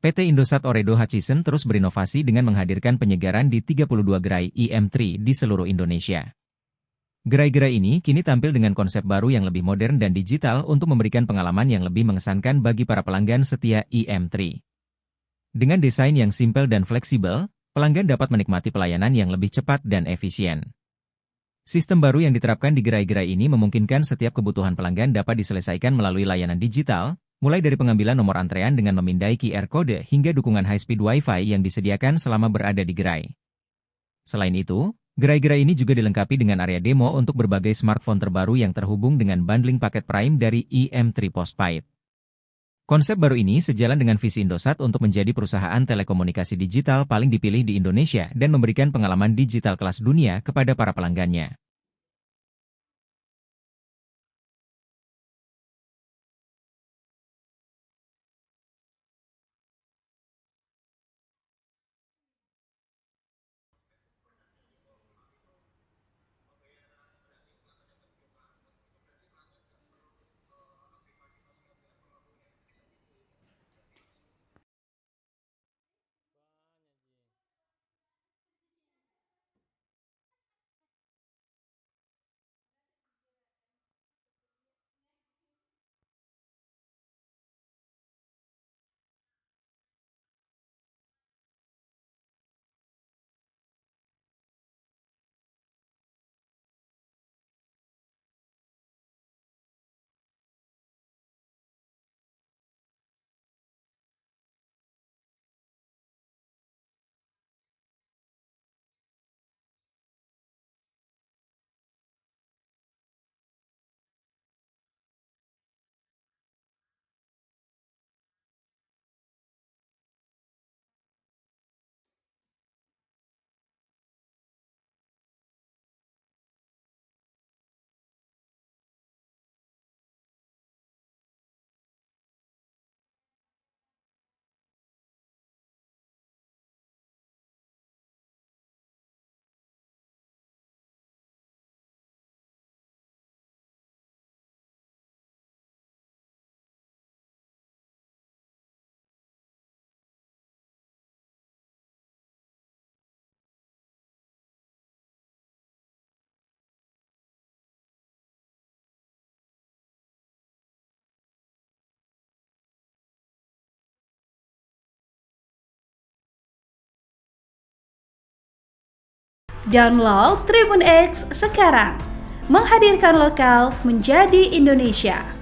PT Indosat Ooredoo Hutchison terus berinovasi dengan menghadirkan penyegaran di 32 gerai IM3 di seluruh Indonesia. Gerai-gerai ini kini tampil dengan konsep baru yang lebih modern dan digital untuk memberikan pengalaman yang lebih mengesankan bagi para pelanggan setia IM3. Dengan desain yang simpel dan fleksibel, pelanggan dapat menikmati pelayanan yang lebih cepat dan efisien. Sistem baru yang diterapkan di gerai-gerai ini memungkinkan setiap kebutuhan pelanggan dapat diselesaikan melalui layanan digital, mulai dari pengambilan nomor antrean dengan memindai QR Code hingga dukungan high-speed Wi-Fi yang disediakan selama berada di gerai. Selain itu, gerai-gerai ini juga dilengkapi dengan area demo untuk berbagai smartphone terbaru yang terhubung dengan bundling paket Prime dari IM3 Postpaid. Konsep baru ini sejalan dengan visi Indosat untuk menjadi perusahaan telekomunikasi digital paling dipilih di Indonesia dan memberikan pengalaman digital kelas dunia kepada para pelanggannya. Download Tribun X sekarang, menghadirkan lokal menjadi Indonesia.